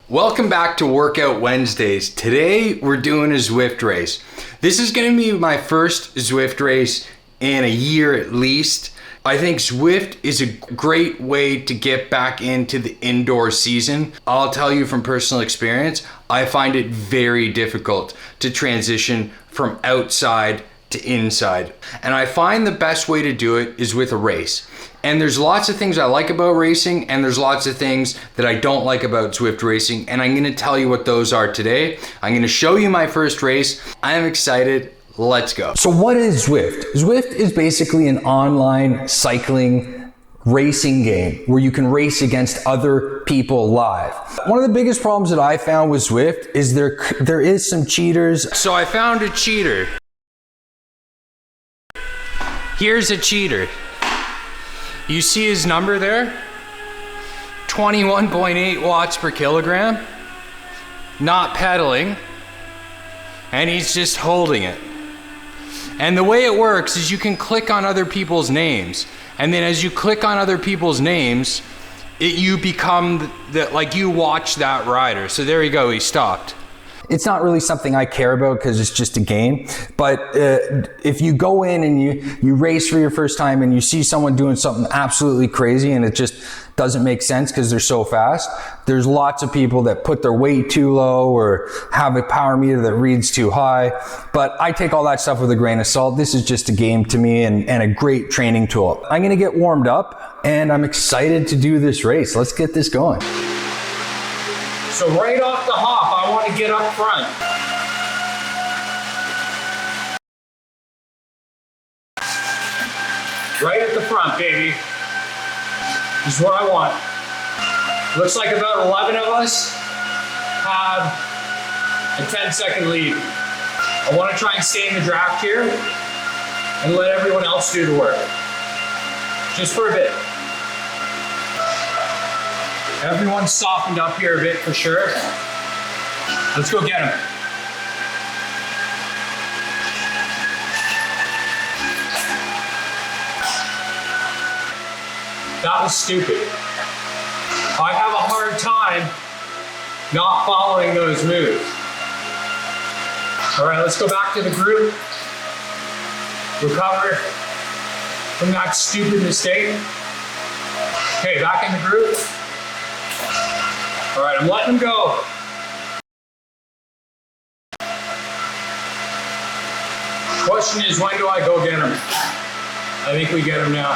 Welcome back to Workout Wednesdays. Today we're doing a Zwift race. This is going to be my first Zwift race in a year at least. I think Zwift is a great way to get back into the indoor season. I'll tell you from personal experience, I find it very difficult to transition from outside to inside. And I find the best way to do it is with a race. And there's lots of things I like about racing, and there's lots of things that I don't like about Zwift racing, and I'm gonna tell you what those are today. I'm gonna show you my first race. I am excited. Let's go. So what is Zwift? Zwift is basically an online cycling racing game where you can race against other people live. One of the biggest problems that I found with Zwift is there is some cheaters. So I found a cheater. Here's a cheater. You see his number there? 21.8 watts per kilogram. Not pedaling. And he's just holding it. And the way it works is you can click on other people's names. And then as you click on other people's names, you become like you watch that rider. So there you go, he stopped. It's not really something I care about because it's just a game. But if you go in and you race for your first time and you see someone doing something absolutely crazy and it just doesn't make sense because they're so fast, there's lots of people that put their weight too low or have a power meter that reads too high. But I take all that stuff with a grain of salt. This is just a game to me and a great training tool. I'm gonna get warmed up and I'm excited to do this race. Let's get this going. So right off the hop, I want to get up front. Right at the front, baby. This is what I want. Looks like about 11 of us have a 10-second lead. I want to try and stay in the draft here and let everyone else do the work. Just for a bit. Everyone's softened up here a bit for sure. Let's go get him. That was stupid. I have a hard time not following those moves. All right, let's go back to the group. Recover from that stupid mistake. Okay, back in the group. All right, I'm letting him go. Question is, when do I go get him? I think we get him now.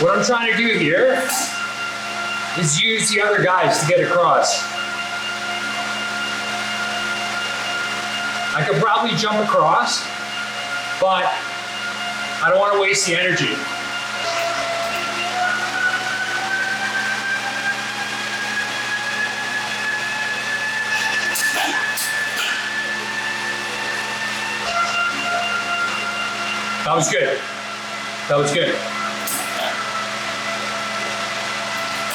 What I'm trying to do here is use the other guys to get across. I could probably jump across, but I don't want to waste the energy. That was good. That was good.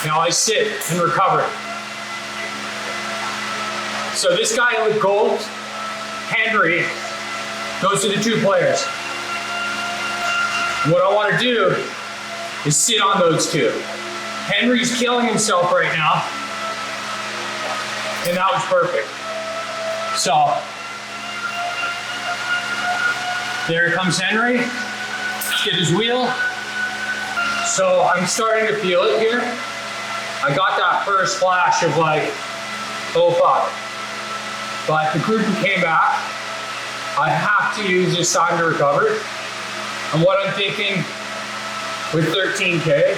Now I sit and recover. So this guy with gold, Henry, those are the two players. What I want to do is sit on those two. Henry's killing himself right now. And that was perfect. So, there comes Henry. Let's get his wheel. So I'm starting to feel it here. I got that first flash of like, oh fuck. But the group came back. I have to use this time to recover. And what I'm thinking with 13K,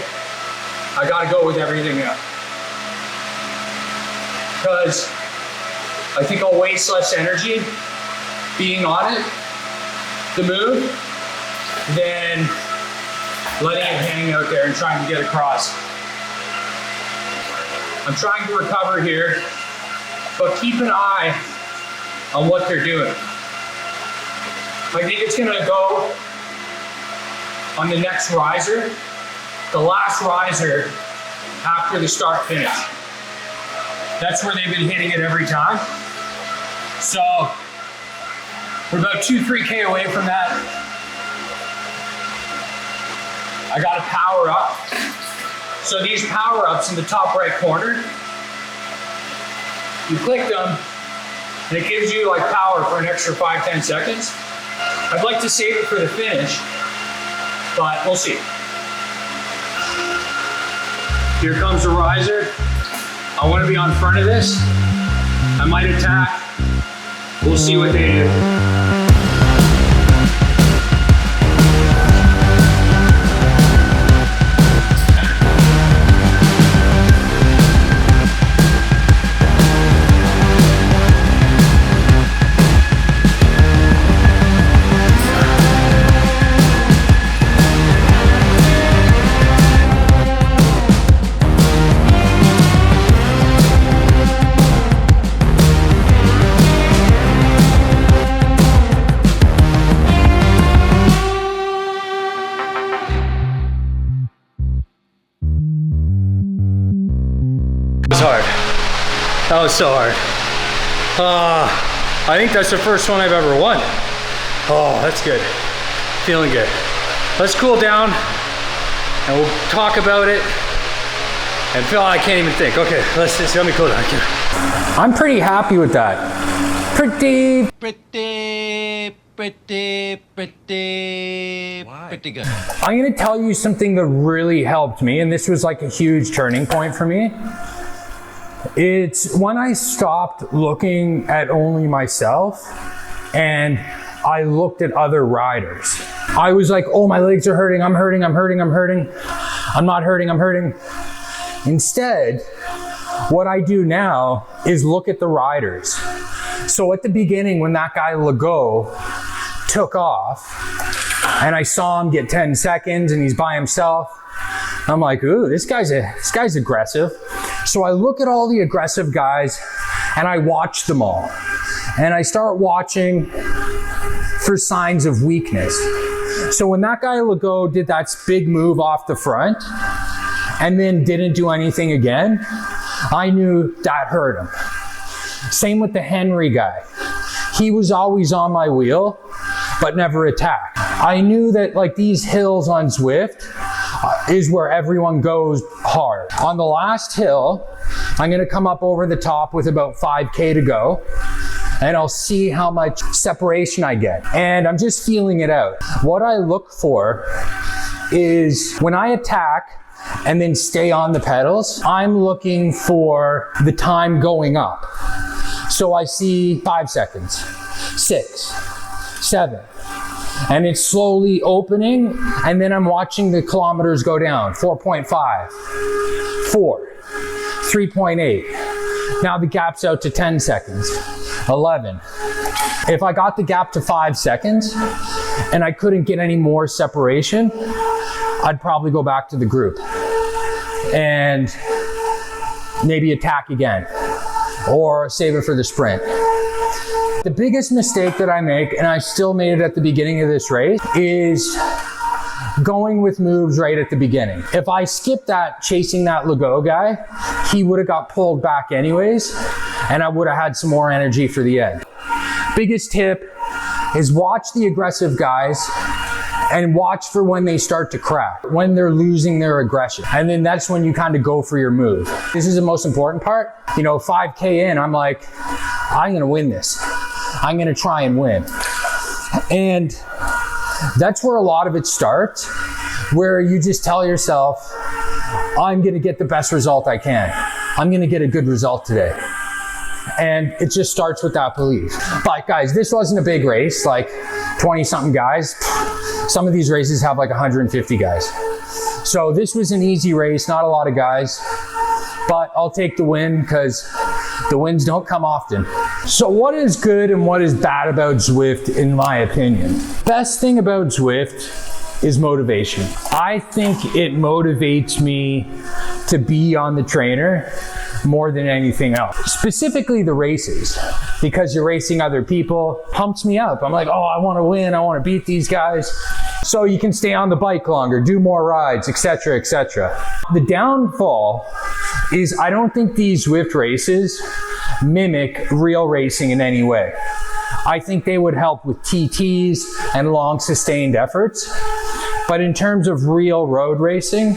I gotta go with everything now. Because I think I'll waste less energy being on it, the move, than letting it hang out there and trying to get across. I'm trying to recover here, but keep an eye on what they're doing. I think it's gonna go on the next riser, the last riser after the start finish. That's where they've been hitting it every time. So we're about 2-3K away from that. I gotta power up So these power-ups in the top right corner, you click them, and it gives you like power for an extra 5-10 seconds. I'd like to save it for the finish, but we'll see. Here comes the riser. I want to be on front of this. I might attack. We'll see what they do. It was hard. That was so hard. I think that's the first one I've ever won. Oh, that's good. Feeling good. Let's cool down and we'll talk about it. And Phil, I can't even think. Okay, let me cool down. I'm pretty happy with that. Pretty good. I'm gonna tell you something that really helped me, and this was like a huge turning point for me. It's when I stopped looking at only myself and I looked at other riders. I was like, oh, my legs are hurting, I'm hurting. I'm not hurting, I'm hurting. Instead, what I do now is look at the riders. So at the beginning, when that guy Legault took off and I saw him get 10 seconds and he's by himself, I'm like, ooh, this guy's aggressive. So I look at all the aggressive guys and I watch them all. And I start watching for signs of weakness. So when that guy Legault did that big move off the front and then didn't do anything again, I knew that hurt him. Same with the Henry guy. He was always on my wheel, but never attacked. I knew that like these hills on Zwift is where everyone goes hard. On the last hill, I'm gonna come up over the top with about 5K to go, and I'll see how much separation I get. And I'm just feeling it out. What I look for is when I attack and then stay on the pedals, I'm looking for the time going up. So I see 5 seconds, 6, 7, and it's slowly opening, and then I'm watching the kilometers go down. 4.5, 4, 3.8. Now the gap's out to 10 seconds, 11. If I got the gap to 5 seconds and I couldn't get any more separation, I'd probably go back to the group and maybe attack again or save it for the sprint. The biggest mistake that I make, and I still made it at the beginning of this race, is going with moves right at the beginning. If I skipped that, chasing that Legault guy, he would have got pulled back anyways, and I would have had some more energy for the end. Biggest tip is watch the aggressive guys and watch for when they start to crack, when they're losing their aggression. And then that's when you kind of go for your move. This is the most important part. 5K in, I'm like, I'm gonna win this. I'm gonna try and win. And that's where a lot of it starts, where you just tell yourself, I'm gonna get the best result I can. I'm gonna get a good result today. And it just starts with that belief. But guys, this wasn't a big race, like 20 something guys. Some of these races have like 150 guys. So this was an easy race, not a lot of guys, but I'll take the win because the wins don't come often. So what is good and what is bad about Zwift, in my opinion? Best thing about Zwift is motivation. I think it motivates me to be on the trainer more than anything else. Specifically the races, because you're racing other people, pumps me up. I'm like, oh, I want to win, I want to beat these guys. So you can stay on the bike longer, do more rides, etc., etc. The downfall is I don't think these Zwift races mimic real racing in any way. I think they would help with TTs and long sustained efforts. But in terms of real road racing,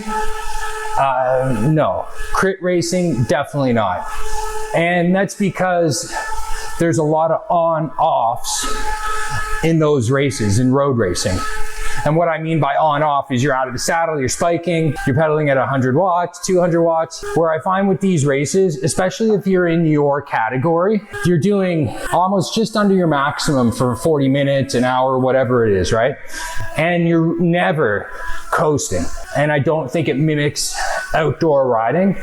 No. Crit racing, definitely not. And that's because there's a lot of on-offs in those races, in road racing. And what I mean by on-off is you're out of the saddle, you're spiking, you're pedaling at 100 watts, 200 watts. Where I find with these races, especially if you're in your category, you're doing almost just under your maximum for 40 minutes, an hour, whatever it is, right? And you're never coasting. And I don't think it mimics outdoor riding.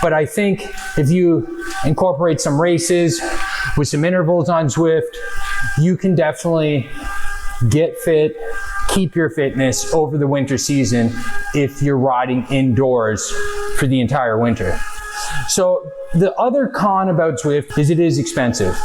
But I think if you incorporate some races with some intervals on Zwift, you can definitely get fit, keep your fitness over the winter season if you're riding indoors for the entire winter. So the other con about Zwift is it is expensive.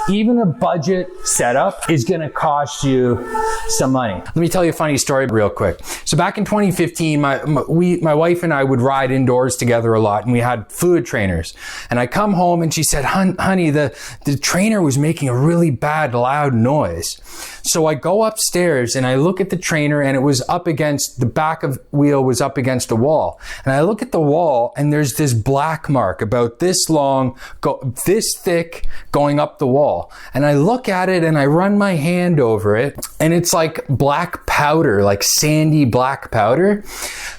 Even a budget setup is going to cost you some money. Let me tell you a funny story real quick. So back in 2015, my wife and I would ride indoors together a lot, and we had fluid trainers. And I come home and she said, honey, the trainer was making a really bad, loud noise. So I go upstairs and I look at the trainer, and it was up against, the back of wheel was up against a wall. And I look at the wall, and there's this black mark about this long, this thick, going up the wall. And I look at it and I run my hand over it, and it's like black powder, like sandy black powder.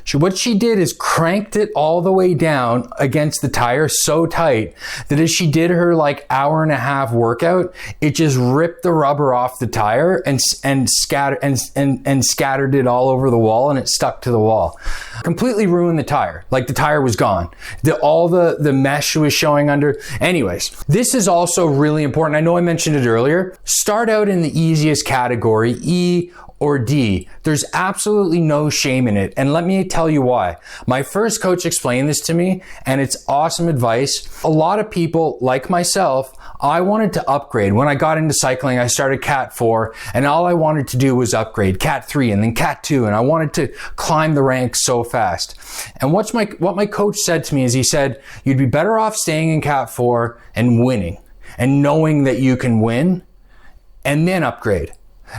So what she did is cranked it all the way down against the tire so tight that as she did her like hour-and-a-half workout, it just ripped the rubber off the tire and scattered it all over the wall, and it stuck to the wall. Completely ruined the tire. Like the tire was gone. All the mesh was showing under. Anyways, this is also really important. I know I mentioned it earlier. Start out in the easiest category, E or D. There's absolutely no shame in it. And let me tell you why. My first coach explained this to me, and it's awesome advice. A lot of people, like myself, I wanted to upgrade. When I got into cycling, I started Cat 4, and all I wanted to do was upgrade Cat 3 and then Cat 2, and I wanted to climb the ranks so fast. And what my coach said to me is, he said, you'd be better off staying in Cat 4 and winning, and knowing that you can win, and then upgrade.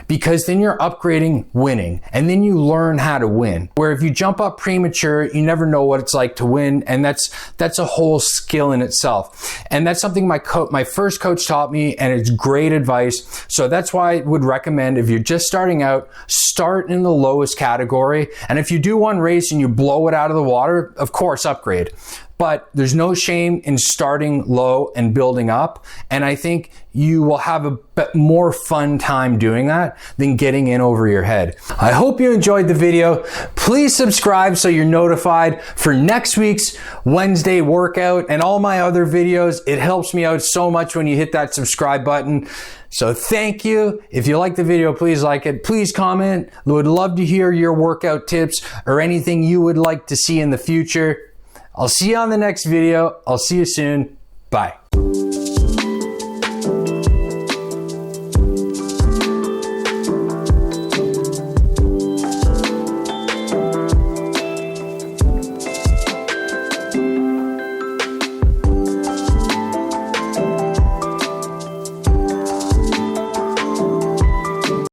Because then you're upgrading winning, and then you learn how to win. Where if you jump up premature, you never know what it's like to win, and that's a whole skill in itself. And that's something my first coach taught me, and it's great advice. So that's why I would recommend, if you're just starting out, start in the lowest category. And if you do one race and you blow it out of the water, of course, upgrade. But there's no shame in starting low and building up. And I think you will have a bit more fun time doing that than getting in over your head. I hope you enjoyed the video. Please subscribe so you're notified for next week's Wednesday workout and all my other videos. It helps me out so much when you hit that subscribe button. So thank you. If you like the video, please like it. Please comment. I would love to hear your workout tips or anything you would like to see in the future. I'll see you on the next video. I'll see you soon. Bye.